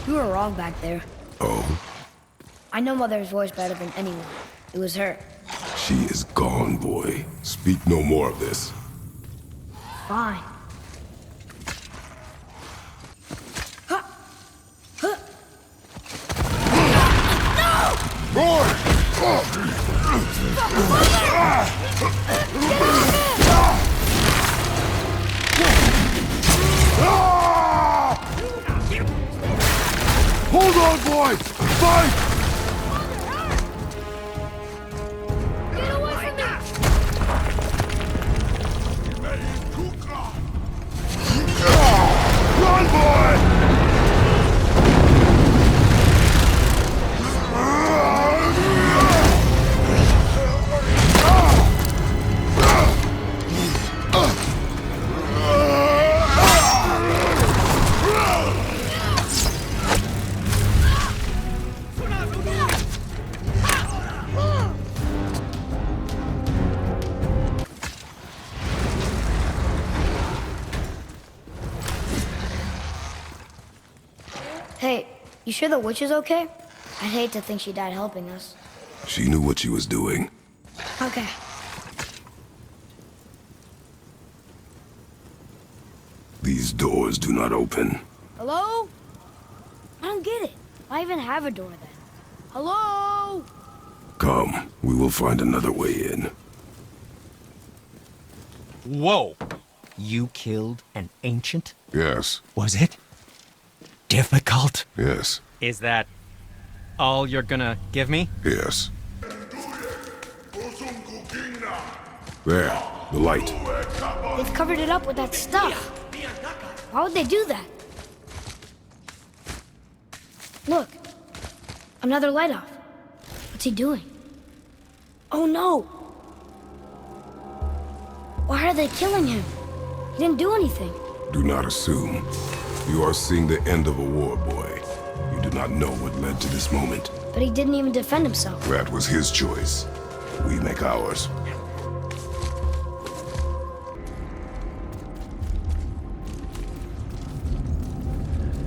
You were wrong back there. Oh? I know Mother's voice better than anyone. It was her. She is gone, boy. Speak no more of this. Fine. Huh. Huh. Hold on, boy! Fight! Get away from me! Run, boy! Hey, you sure the witch is okay? I'd hate to think she died helping us. She knew what she was doing. Okay. These doors do not open. Hello? I don't get it. Why even have a door then? Hello? Come, we will find another way in. Whoa! You killed an ancient? Yes, Was it difficult? yes, Is that all you're gonna give me? yes. There, the light. They've covered it up with that stuff. Why would they do that? Look. Another light off. What's he doing? Oh no! Why are they killing him? He didn't do anything. Do not assume. You are seeing the end of a war, boy. You do not know what led to this moment. But he didn't even defend himself. That was his choice. We make ours.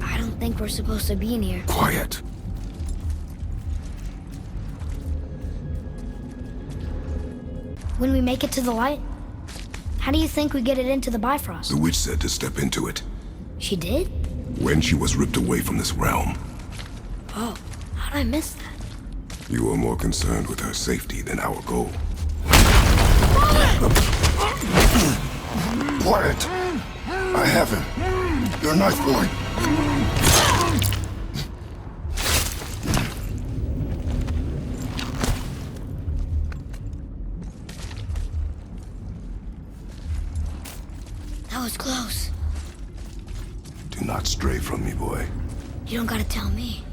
I don't think we're supposed to be in here. Quiet. When we make it to the light, how do you think we get it into the Bifrost? The witch said to step into it She did? when she was ripped away from this realm. Oh, how'd I miss that? You are more concerned with her safety than our goal. Quiet! I have him. Your knife, boy. That was close. Do not stray from me, boy. You don't gotta tell me.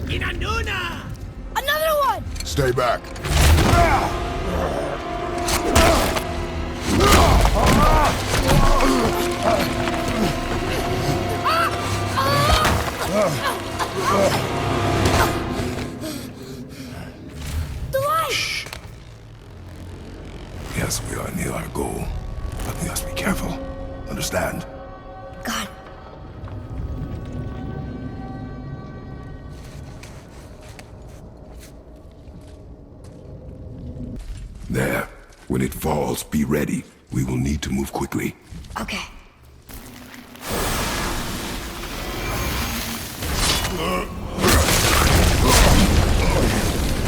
Inanuna! Another one! Stay back. The light! Yes, we are near our goal, but we must be careful. Understand? God. There. When it falls, be ready. We will need to move quickly. Okay.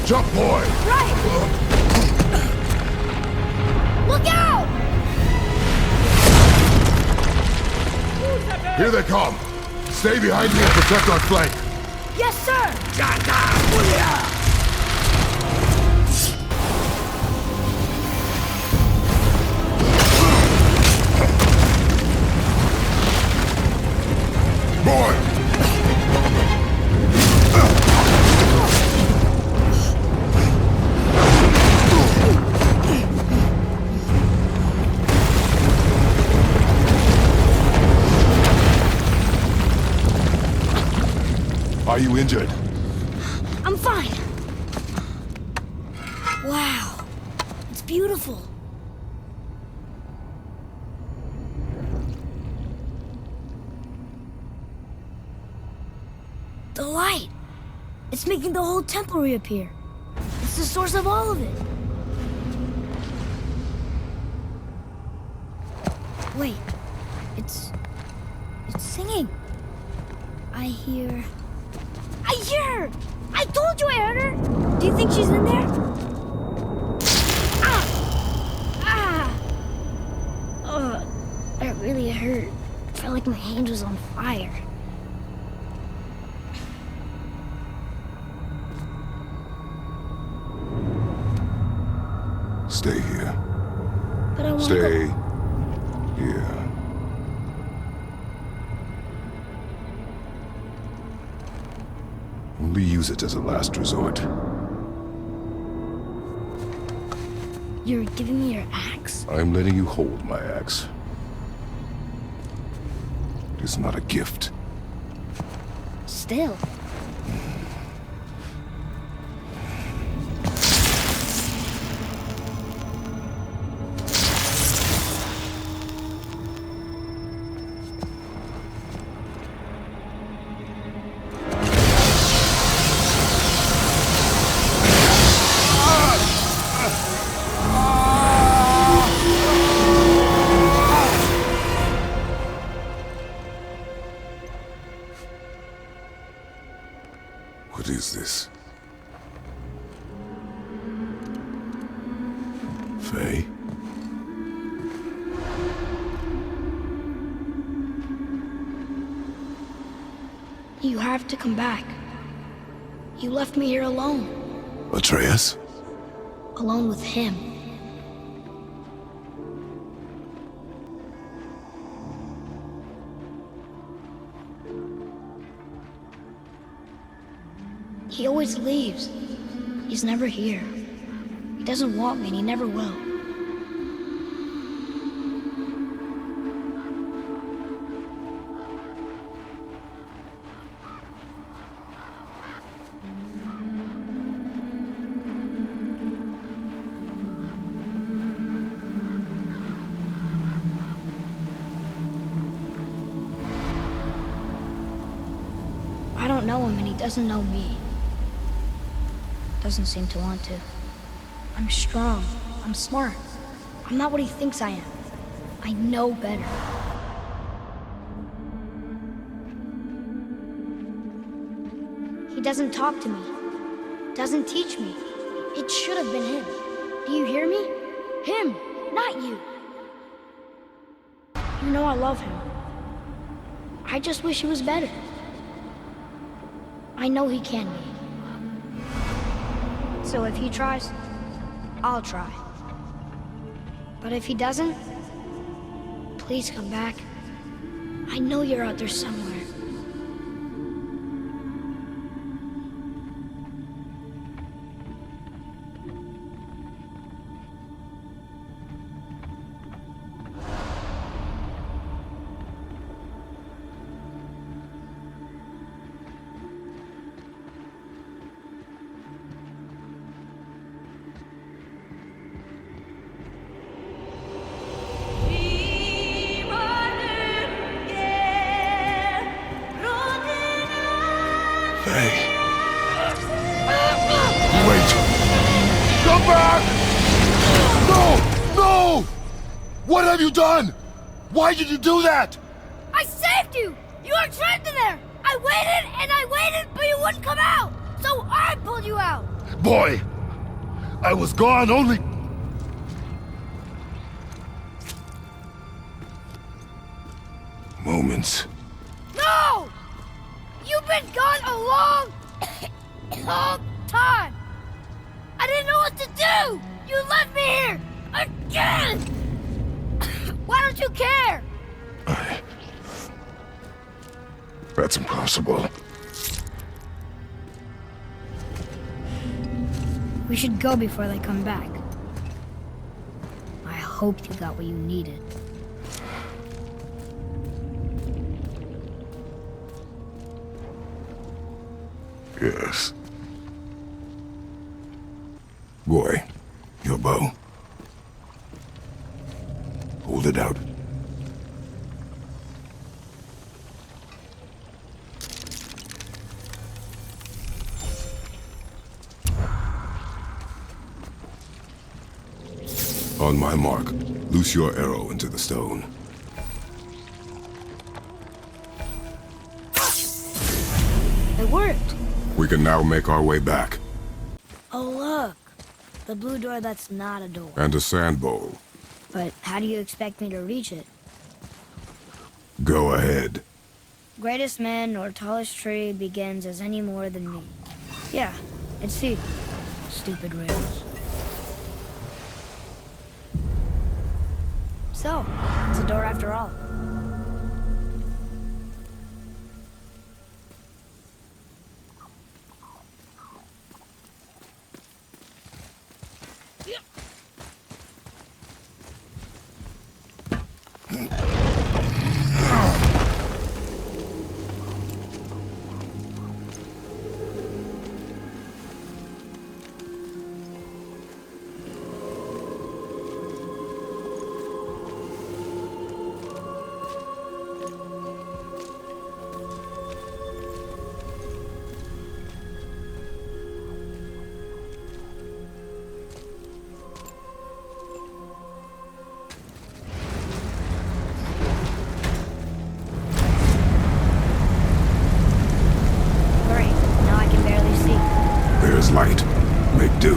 Jump, boy! Right! Look out! Here they come. Stay behind me and protect our flank. Yes, sir! Boy! Are you injured? I'm fine. Wow. It's beautiful. The light! It's making the whole temple reappear. It's the source of all of it. Wait, it's singing. I hear her! I told you I heard her! Do you think she's in there? Ah! Ah! Ugh, that really hurt. Felt like my hand was on fire. Stay here. But I want to Stay go... here. Only use it as a last resort. You're giving me your axe? I'm letting you hold my axe. It is not a gift. Still. What is this? Faye? You have to come back. You left me here alone. Atreus? Alone with him. He always leaves. He's never here. He doesn't want me and he never will. I don't know him and he doesn't know me. Doesn't seem to want to. I'm strong. I'm smart. I'm not what he thinks I am. I know better. He doesn't talk to me. Doesn't teach me. It should have been him. Do you hear me? Him, not you. You know I love him. I just wish he was better. I know he can be. So if he tries, I'll try. But if he doesn't, please come back. I know you're out there somewhere. Faye. Wait. Come back! No! No! What have you done? Why did you do that? I saved you! You were trapped in there! I waited, but you wouldn't come out! So I pulled you out! Boy, I was gone only... moments. No! You've been gone a long, long time! I didn't know what to do! You left me here! Again! Why don't you care? That's impossible. We should go before they come back. I hope you got what you needed. Yes. Boy, your bow. Hold it out. On my mark, loose your arrow into the stone. It worked. We can now make our way back. Oh, look. The blue door that's not a door. And a sand bowl. But how do you expect me to reach it? Go ahead. Greatest man or tallest tree begins as any more than me. Yeah, it's you. Stupid rails. So, it's a door after all. Light. Make do.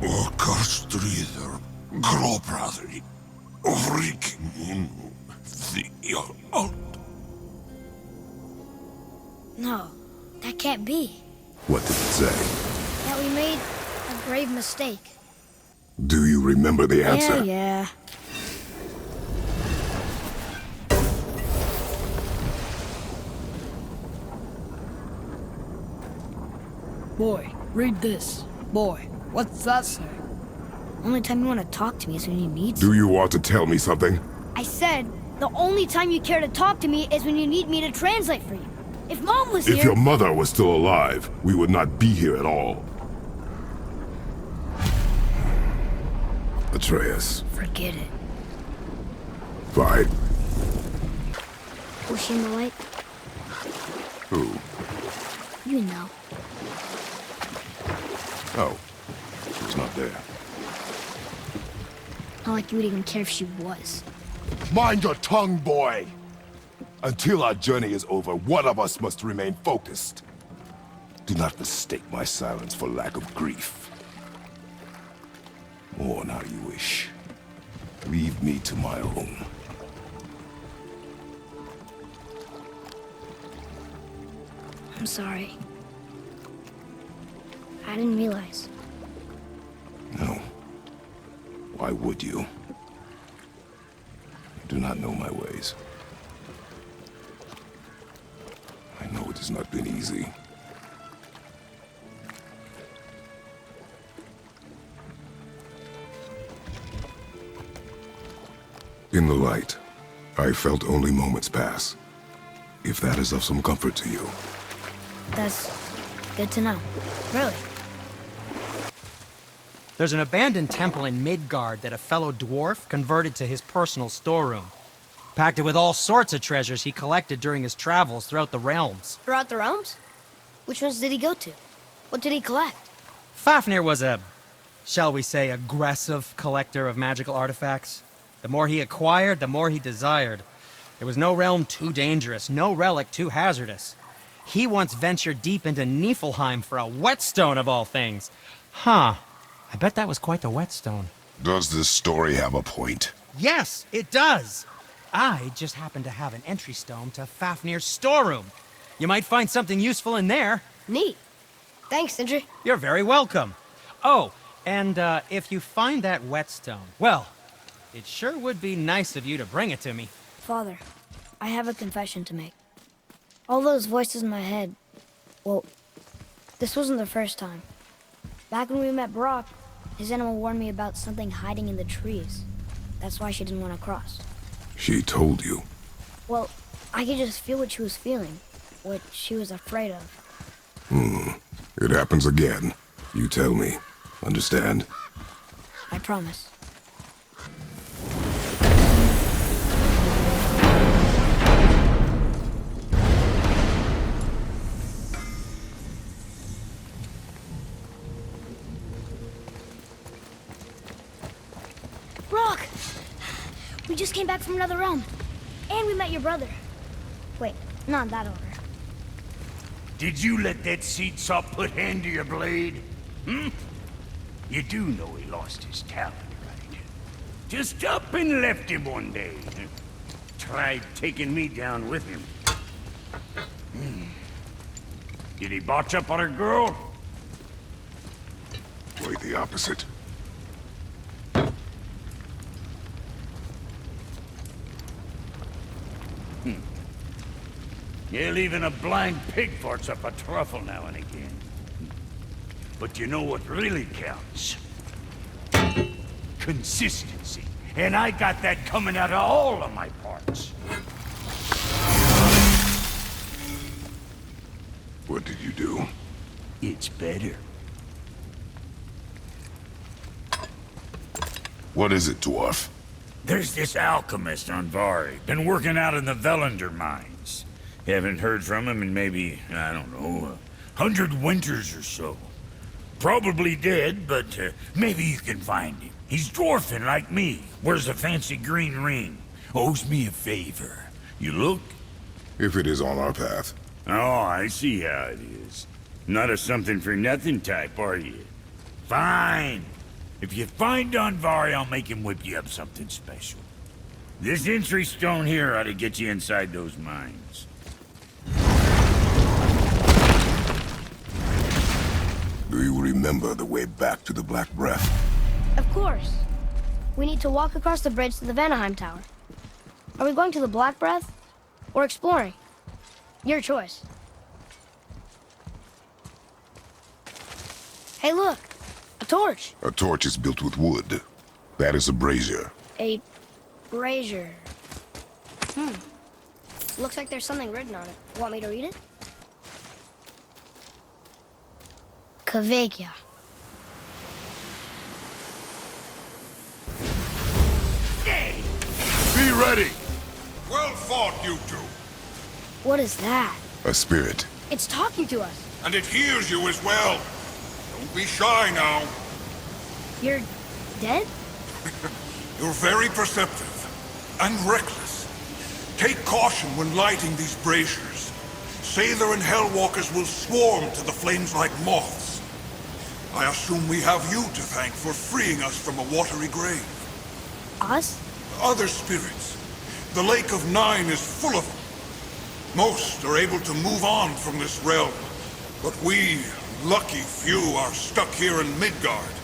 Orkestrider, gråprateri, vriking, the No, that can't be. What did it say? That we made a grave mistake. Do you remember the answer? Yeah. Boy, read this. Boy, what's that say? Only time you want to talk to me is when you need Do you want to tell me something? I said, the only time you care to talk to me is when you need me to translate for you. If Mom was If here... your mother was still alive, we would not be here at all. Atreus. Forget it. Fine. Was she in the light? Who? You know. Oh. She was not there. Not like you would even care if she was. Mind your tongue, boy! Until our journey is over, one of us must remain focused. Do not mistake my silence for lack of grief. Mourn how you wish. Leave me to my own. I'm sorry. I didn't realize. No. Why would you? You do not know my ways. I know it has not been easy. In the light, I felt only moments pass. If that is of some comfort to you. That's good to know. Really. There's an abandoned temple in Midgard that a fellow dwarf converted to his personal storeroom. Packed it with all sorts of treasures he collected during his travels throughout the realms. Throughout the realms? Which ones did he go to? What did he collect? Fafnir was a, shall we say, aggressive collector of magical artifacts. The more he acquired, the more he desired. There was no realm too dangerous, no relic too hazardous. He once ventured deep into Niflheim for a whetstone of all things. Huh. I bet that was quite the whetstone. Does this story have a point? Yes, it does. I just happen to have an entry stone to Fafnir's storeroom. You might find something useful in there. Neat. Thanks, Sindri. You're very welcome. Oh, and if you find that whetstone, well, it sure would be nice of you to bring it to me. Father, I have a confession to make. All those voices in my head, well, this wasn't the first time. Back when we met Brock, his animal warned me about something hiding in the trees. That's why she didn't want to cross. She told you. Well, I could just feel what she was feeling, what she was afraid of. It happens again. You tell me. Understand? promise. Rock! We just came back from another realm. And we met your brother. Wait, not that order. Did you let that seed sop put hand to your blade? Hmm? You do know he lost his talent, right? Just up and left him one day. Tried taking me down with him. Did he botch up on a girl? Quite the opposite. Yeah, even a blind pig farts up a truffle now and again. But you know what really counts? Consistency. And I got that coming out of all of my parts. What did you do? It's better. What is it, dwarf? There's this alchemist on Vari. Been working out in the Velander mines. Haven't heard from him in maybe, I don't know, 100 winters or so. Probably dead, but maybe you can find him. He's dwarfing like me. Wears a fancy green ring. Owes me a favor. You look? If it is on our path. Oh, I see how it is. Not a something-for-nothing type, are you? Fine. If you find Donvari, I'll make him whip you up something special. This entry stone here ought to get you inside those mines. Do you remember the way back to the Black Breath? Of course. We need to walk across the bridge to the Vanaheim Tower. Are we going to the Black Breath? Or exploring? Your choice. Hey, look! A torch! A torch is built with wood. That is a brazier. A brazier. Looks like there's something written on it. Want me to read it? Kvekia. Be ready! Well fought, you two. What is that? A spirit. It's talking to us. And it hears you as well. Don't be shy now. You're dead? You're very perceptive and reckless. Take caution when lighting these braziers. Sailor and Hellwalkers will swarm to the flames like moths. I assume we have you to thank for freeing us from a watery grave. Us? Other spirits. The Lake of Nine is full of them. Most are able to move on from this realm. But we, lucky few, are stuck here in Midgard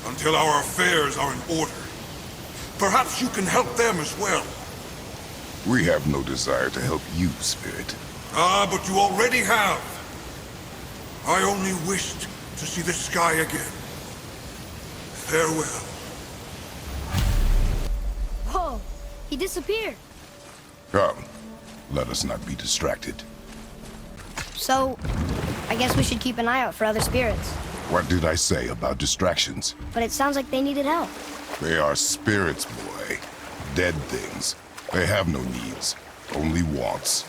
until our affairs are in order. Perhaps you can help them as well. We have no desire to help you, spirit. Ah, but you already have. I only wished to see the sky again. Farewell. Whoa! He disappeared. Come, let us not be distracted. So, I guess we should keep an eye out for other spirits. What did I say about distractions? But it sounds like they needed help. They are spirits, boy. Dead things. They have no needs, only wants.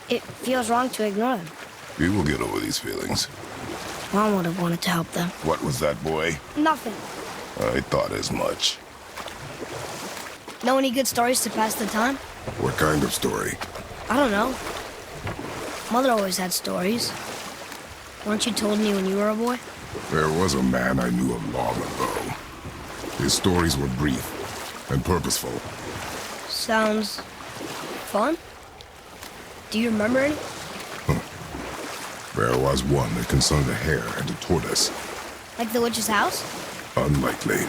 It feels wrong to ignore them. We will get over these feelings. Mom would have wanted to help them. What was that, boy? Nothing. I thought as much. Know any good stories to pass the time? What kind of story? I don't know. Mother always had stories. Weren't you told me when you were a boy? There was a man I knew of long ago. His stories were brief and purposeful. Sounds fun? Do you remember any? There was one that concerned a hare and a tortoise. Like the witch's house? Unlikely.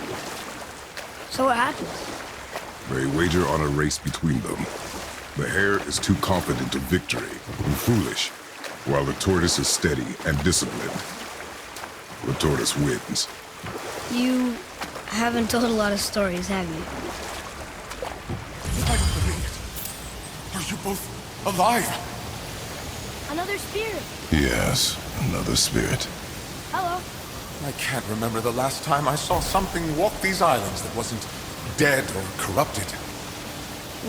So what happens? They wager on a race between them. The hare is too confident of victory and foolish, while the tortoise is steady and disciplined. The tortoise wins. You haven't told a lot of stories, have you? I don't believe it. Are you both alive? Another spirit. Yes, another spirit. Hello. I can't remember the last time I saw something walk these islands that wasn't dead or corrupted.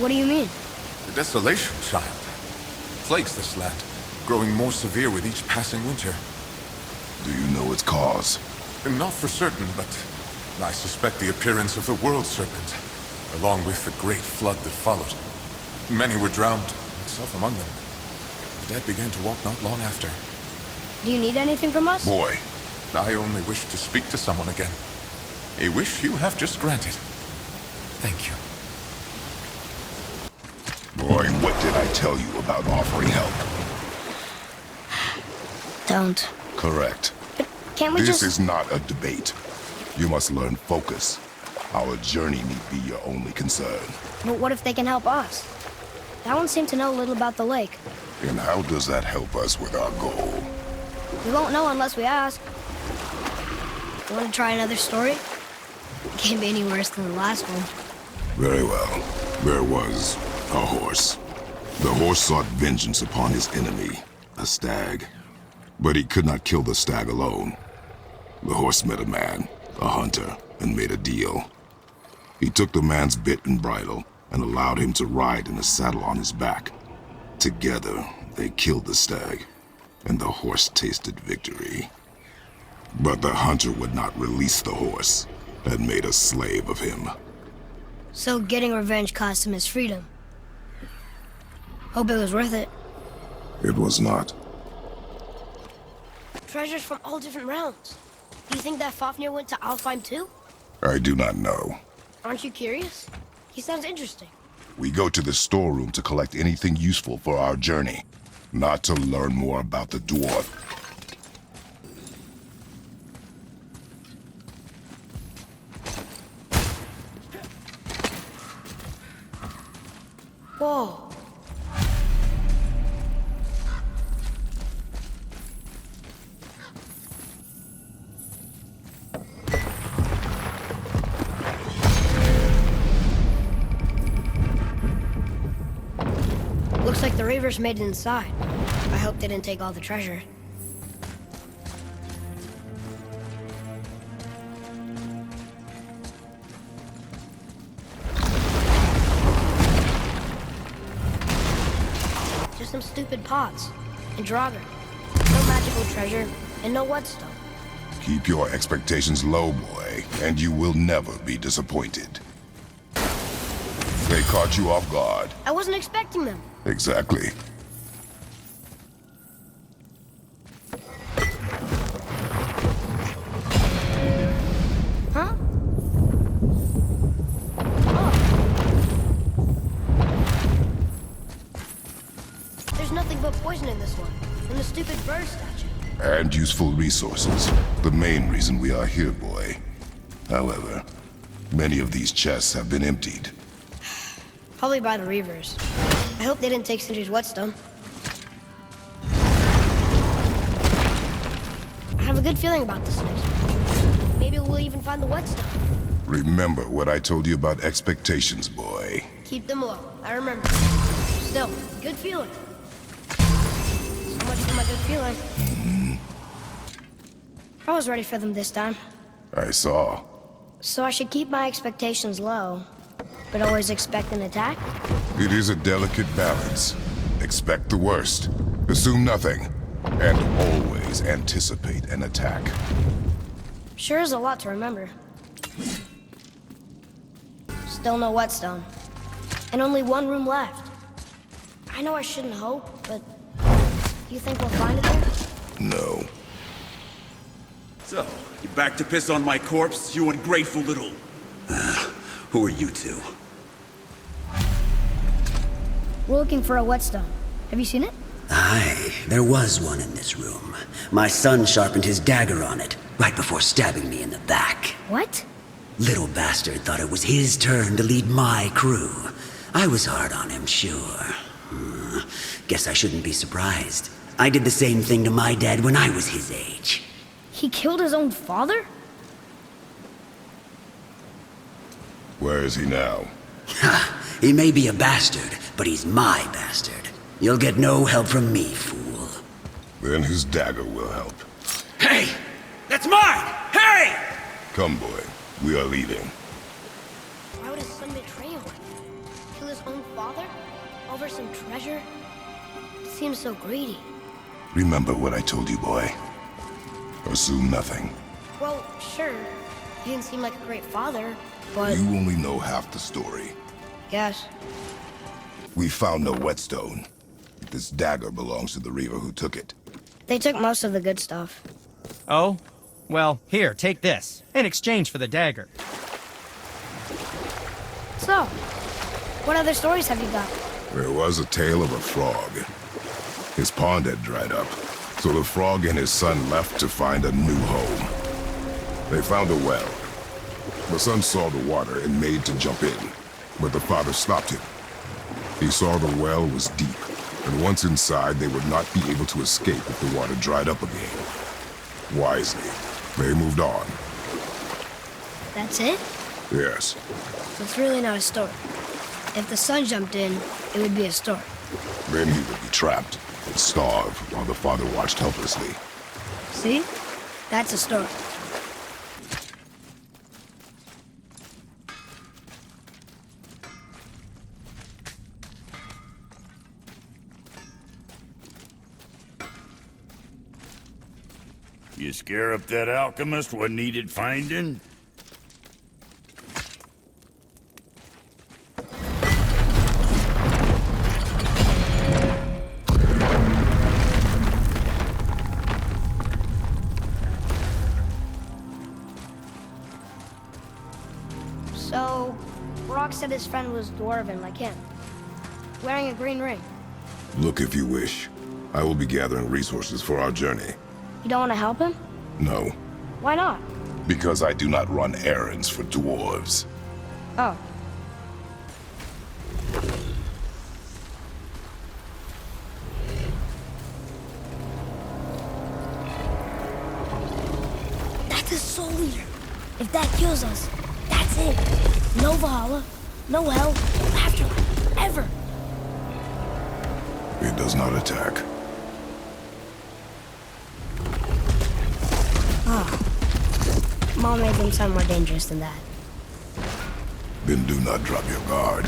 What do you mean? The desolation, child. Plagues this land, growing more severe with each passing winter. Do you know its cause? Not for certain, but I suspect the appearance of the World Serpent, along with the great flood that followed. Many were drowned, myself among them. The dead began to walk not long after. Do you need anything from us? Boy, I only wish to speak to someone again. A wish you have just granted. Thank you. Boy, what did I tell you about offering help? Don't. Correct. But can't we This just... is not a debate. You must learn focus. Our journey need be your only concern. But what if they can help us? That one seemed to know a little about the lake. And how does that help us with our goal? We won't know unless we ask. You want to try another story? It can't be any worse than the last one. Very well. There was a horse. The horse sought vengeance upon his enemy, a stag. But he could not kill the stag alone. The horse met a man, a hunter, and made a deal. He took the man's bit and bridle and allowed him to ride in a saddle on his back. Together, they killed the stag, and the horse tasted victory. But the hunter would not release the horse and made a slave of him. So getting revenge cost him his freedom. Hope it was worth it. It was not. Treasures from all different realms. Do you think that Fafnir went to Alfheim too? I do not know. Aren't you curious? He sounds interesting. We go to the storeroom to collect anything useful for our journey, not to learn more about the dwarf. Whoa. Looks like the Reavers made it inside. I hope they didn't take all the treasure. Just some stupid pots and Draugr. No magical treasure and no whetstone. Keep your expectations low, boy, and you will never be disappointed. They caught you off guard. I wasn't expecting them. Exactly. Huh? Oh. There's nothing but poison in this one, and the stupid bird statue. And useful resources. The main reason we are here, boy. However, many of these chests have been emptied. Probably by the Reavers. I hope they didn't take Sindri's whetstone. I have a good feeling about this next one. Maybe we'll even find the whetstone. Remember what I told you about expectations, boy. Keep them low. I remember. Still, good feeling. So much for my good feeling. I was ready for them this time. I saw. So I should keep my expectations low, but always expect an attack? It is a delicate balance. Expect the worst, assume nothing, and always anticipate an attack. Sure is a lot to remember. Still no whetstone. And only one room left. I know I shouldn't hope, but do you think we'll find it there? No. So, you back to piss on my corpse, you ungrateful little... who are you two? We're looking for a whetstone. Have you seen it? Aye, there was one in this room. My son sharpened his dagger on it, right before stabbing me in the back. What? Little bastard thought it was his turn to lead my crew. I was hard on him, sure. Guess I shouldn't be surprised. I did the same thing to my dad when I was his age. He killed his own father? Where is he now? Ha! He may be a bastard, but he's my bastard. You'll get no help from me, fool. Then his dagger will help. Hey! That's mine! Come, boy. We are leaving. Why would his son betray him? Kill his own father? Over some treasure? It seems so greedy. Remember what I told you, boy. Assume nothing. Well, sure. He didn't seem like a great father, but... You only know half the story. Yes. We found no whetstone. This dagger belongs to the Reaver who took it. They took most of the good stuff. Oh? Well, here, take this. In exchange for the dagger. So, what other stories have you got? There was a tale of a frog. His pond had dried up, so the frog and his son left to find a new home. They found a well. The son saw the water and made to jump in, but the father stopped him. He saw the well was deep, and once inside, they would not be able to escape if the water dried up again. Wisely, they moved on. That's it? Yes. So it's really not a story. If the son jumped in, it would be a story. Then he would be trapped and starve while the father watched helplessly. See? That's a story. You scare up that alchemist what needed finding? So, Brock said his friend was dwarven like him, wearing a green ring. Look if you wish. I will be gathering resources for our journey. You don't want to help him? No, Why not? because I do not run errands for dwarves. Oh. That's a soul eater. If that kills us, that's it. No Valhalla, no hell, no afterlife, ever. It does not attack. Mom made them sound more dangerous than that. Then do not drop your guard.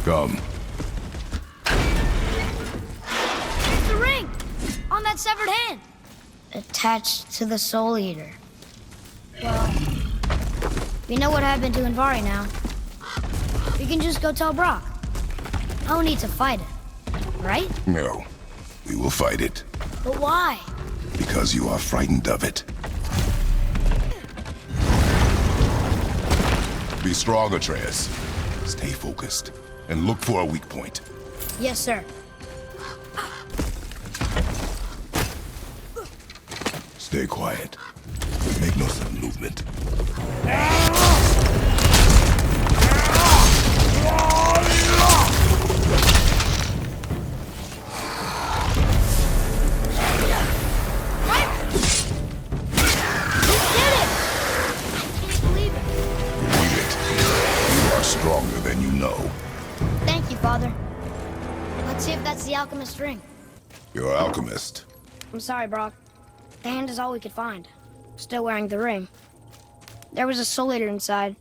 Come. It's the ring! On that severed hand! Attached to the Soul Eater. Well, we know what happened to Anvari now. We can just go tell Brock. No need to fight it, right? No. We will fight it. But why? Because you are frightened of it. Be strong, Atreus. Stay focused. And look for a weak point. Yes, sir. Stay quiet. Make no sudden movement. Stronger than you know. Thank you, Father. Let's see if that's the alchemist's ring. You're an alchemist. I'm sorry, Brock. The hand is all we could find. Still wearing the ring. There was a Soul Eater inside.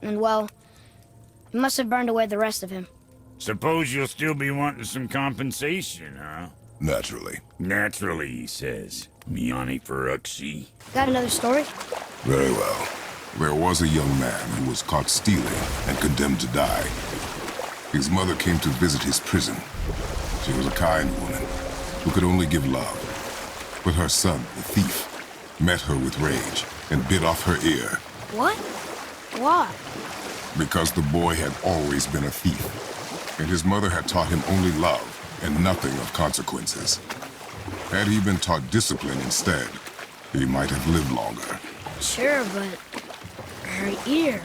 And, well, it must have burned away the rest of him. Suppose you'll still be wanting some compensation, huh? Naturally. Naturally, he says. Miani Feruxi. Got another story? Very well. There was a young man who was caught stealing and condemned to die. His mother came to visit his prison. She was a kind woman who could only give love. But her son, the thief, met her with rage and bit off her ear. What? Why? Because the boy had always been a thief, and his mother had taught him only love and nothing of consequences. Had he been taught discipline instead, he might have lived longer. Sure, but her ear,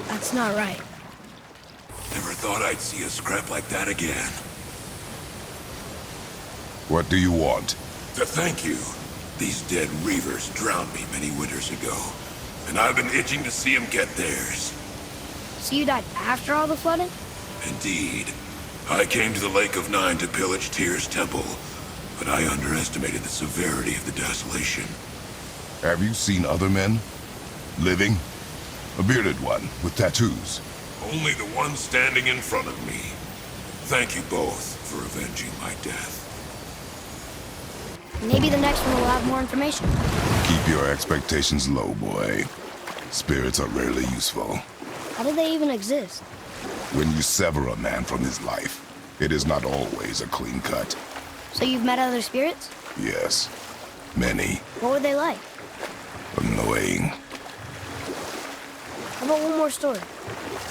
that's not right. Never thought I'd see a scrap like that again. What do you want? To thank you. These dead Reavers drowned me many winters ago, and I've been itching to see them get theirs. So you died after all the flooding? Indeed. I came to the Lake of Nine to pillage Tyr's temple, but I underestimated the severity of the desolation. Have you seen other men? Living? A bearded one with tattoos. Only the one standing in front of me. Thank you both for avenging my death. Maybe the next one will have more information. Keep your expectations low, boy. Spirits are rarely useful. How do they even exist? When you sever a man from his life, it is not always a clean cut. So you've met other spirits? Yes, many. What were they like? Annoying. How about one more story?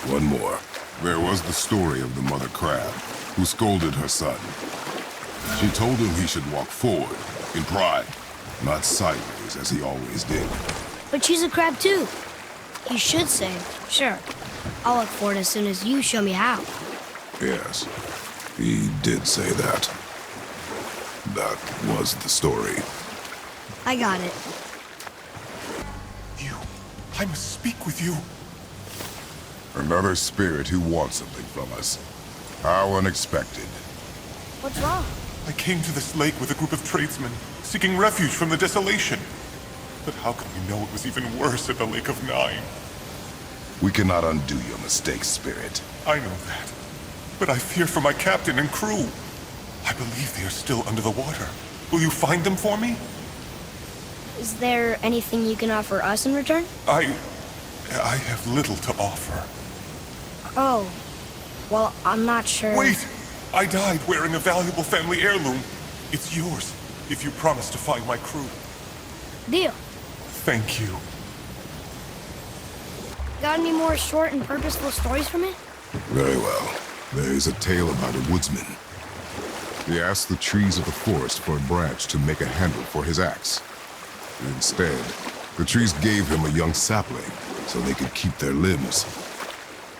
One more. There was the story of the mother crab, who scolded her son. She told him he should walk forward, in pride, not sideways as he always did. But she's a crab too. You should say, sure. I'll look for it as soon as you show me how. Yes, he did say that. That was the story. I got it. I must speak with you. Another spirit who wants something from us. How unexpected. What's wrong? I came to this lake with a group of tradesmen, seeking refuge from the desolation. But how could we know it was even worse at the Lake of Nine? We cannot undo your mistakes, Spirit. I know that. But I fear for my captain and crew. I believe they are still under the water. Will you find them for me? Is there anything you can offer us in return? I have little to offer. Oh. Well, I'm not sure. Wait! I died wearing a valuable family heirloom. It's yours, if you promise to find my crew. Deal. Thank you. Got any more short and purposeful stories for me? Very well. There is a tale about a woodsman. He asked the trees of the forest for a branch to make a handle for his axe. Instead, the trees gave him a young sapling so they could keep their limbs.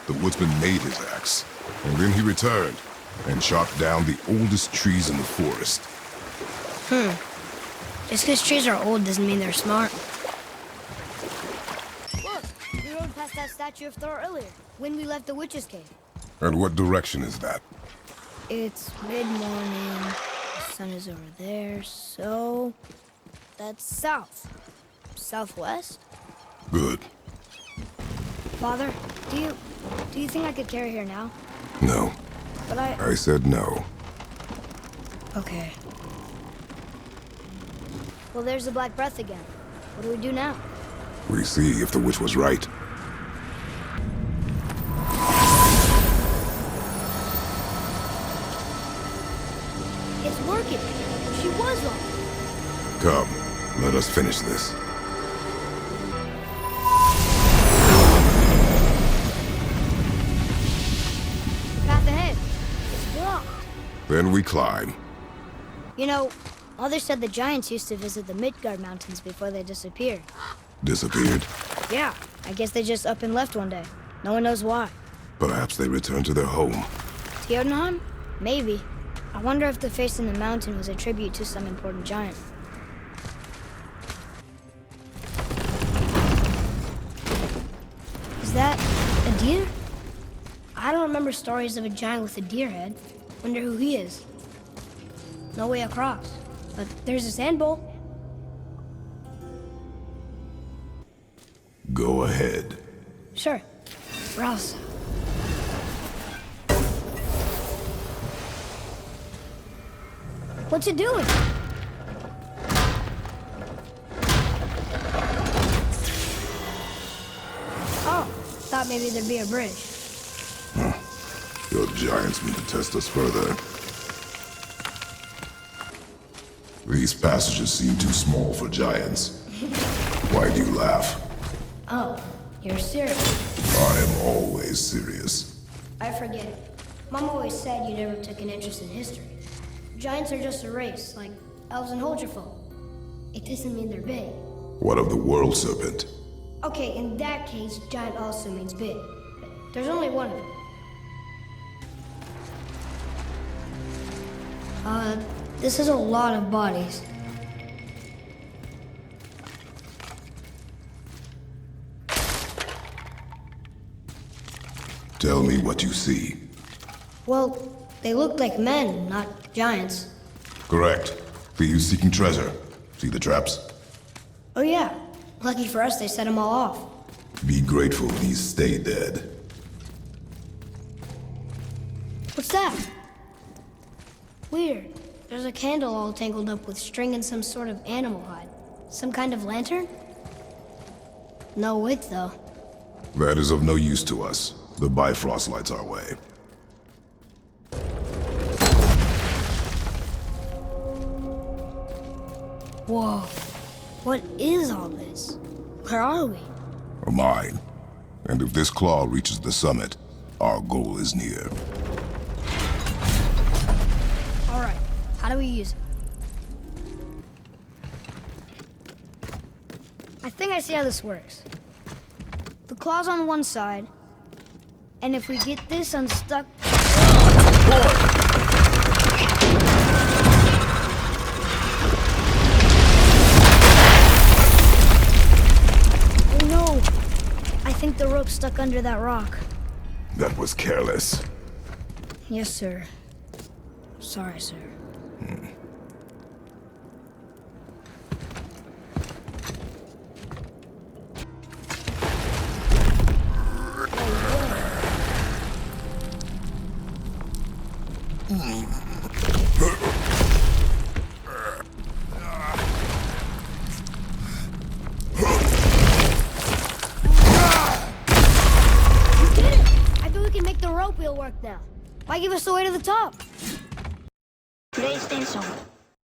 The woodsman made his axe, and then he returned and chopped down the oldest trees in the forest. Just because trees are old doesn't mean they're smart. Look, we rode past that statue of Thor earlier, when we left the witch's cave. And what direction is that? It's mid-morning, the sun is over there, so... that's south. Southwest? Good. Father, do you think I could carry her now? No. But I said no. Okay. Well, there's the Black Breath again. What do we do now? We see if the witch was right. It's working. She was wrong. Come, let us finish this. Path ahead. It's blocked. Then we climb. You know, Mother said the giants used to visit the Midgard Mountains before they disappeared. Disappeared. Yeah, I guess they just up and left one day. No one knows why. Perhaps they returned to their home. Jotunheim? Maybe. I wonder if the face in the mountain was a tribute to some important giant. Is that a deer? I don't remember stories of a giant with a deer head. Wonder who he is. No way across. But there's a sand bowl. Go ahead. Sure. Rouse. What's it doing? Oh, thought maybe there'd be a bridge. Your giants mean to test us further. These passages seem too small for giants. Why do you laugh? Oh, you're serious. I am always serious. I forget it. Mom always said you never took an interest in history. Giants are just a race, like elves and Holgerfolk. It doesn't mean they're big. What of the world serpent? Okay, in that case, giant also means big. But there's only one of them. This is a lot of bodies. Tell me what you see. Well, they look like men, not giants. Correct. Thieves seeking treasure. See the traps? Oh yeah. Lucky for us, they set them all off. Be grateful these stay dead. What's that? Weird. There's a candle all tangled up with string and some sort of animal hide. Some kind of lantern? No wick, though. That is of no use to us. The Bifrost lights our way. Whoa. What is all this? Where are we? A mine. And if this claw reaches the summit, our goal is near. All right. How do we use it? I think I see how this works. The claw's on one side, and if we get this unstuck... Oh no! I think the rope's stuck under that rock. That was careless. Yes, sir. Sorry, sir. Rope wheel work now. Why give us the way to the top? PlayStation